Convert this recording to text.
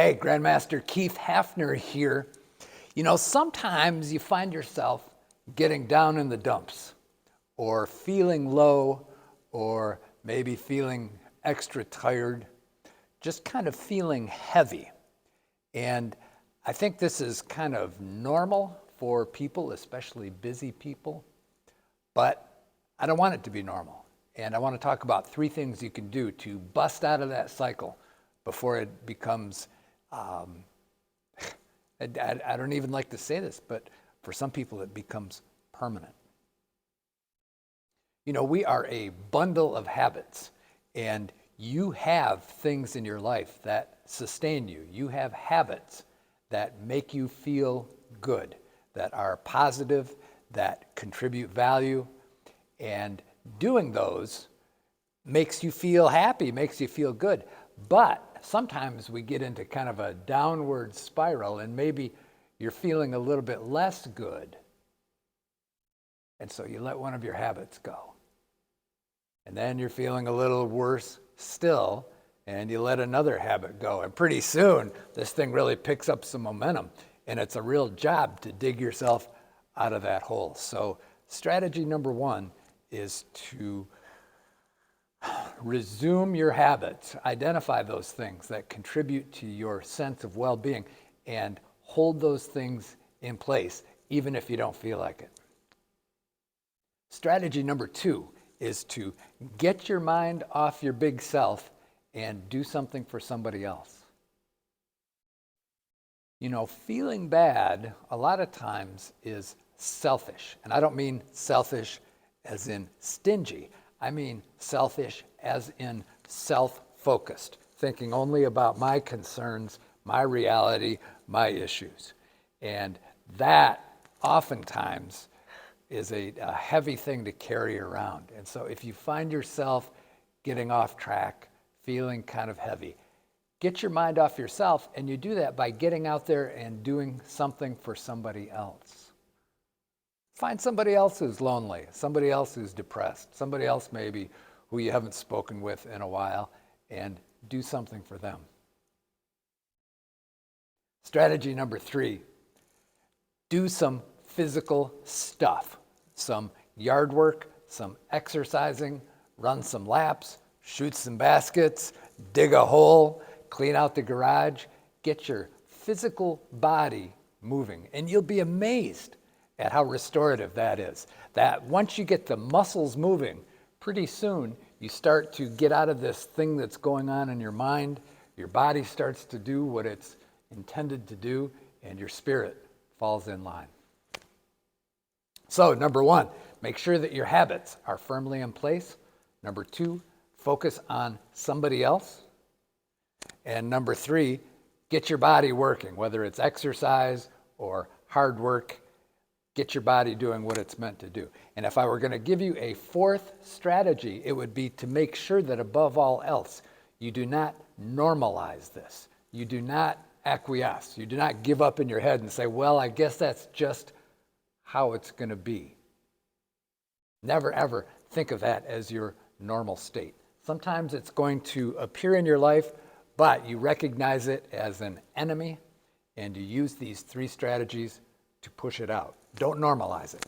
Hey, Grandmaster Keith Hafner here. You know, sometimes you find yourself getting down in the dumps or feeling low or maybe feeling extra tired, just kind of feeling heavy. And I think this is kind of normal for people, especially busy people, but I don't want it to be normal. And I want to talk about 3 things you can do to bust out of that cycle before it becomes I don't even like to say this, but for some people it becomes permanent. You know, we are a bundle of habits, and you have things in your life that sustain you. You have habits that make you feel good, that are positive, that contribute value, and doing those makes you feel happy, makes you feel good. But sometimes we get into kind of a downward spiral, and maybe you're feeling a little bit less good. And so you let one of your habits go. And then you're feeling a little worse still, and you let another habit go. And pretty soon, this thing really picks up some momentum. And it's a real job to dig yourself out of that hole. So strategy number 1 is to resume your habits, identify those things that contribute to your sense of well-being, and hold those things in place, even if you don't feel like it. Strategy number 2 is to get your mind off your big self and do something for somebody else. You know, feeling bad a lot of times is selfish. And I don't mean selfish as in stingy. I mean selfish as in self-focused, thinking only about my concerns, my reality, my issues. And that oftentimes is a heavy thing to carry around. And so if you find yourself getting off track, feeling kind of heavy, get your mind off yourself, and you do that by getting out there and doing something for somebody else. Find somebody else who's lonely, somebody else who's depressed, somebody else maybe who you haven't spoken with in a while, and do something for them. Strategy number 3, do some physical stuff, some yard work, some exercising, run some laps, shoot some baskets, dig a hole, clean out the garage. Get your physical body moving, and you'll be amazed at how restorative that is. That once you get the muscles moving, pretty soon you start to get out of this thing that's going on in your mind. Your body starts to do what it's intended to do, and your spirit falls in line. So, number 1, make sure that your habits are firmly in place. Number 2, focus on somebody else. And number 3, get your body working, whether it's exercise or hard work. Get your body doing what it's meant to do. And if I were going to give you a 4th strategy, it would be to make sure that above all else, you do not normalize this. You do not acquiesce. You do not give up in your head and say, well, I guess that's just how it's going to be. Never, ever think of that as your normal state. Sometimes it's going to appear in your life, but you recognize it as an enemy, and you use these 3 strategies to push it out. Don't normalize it.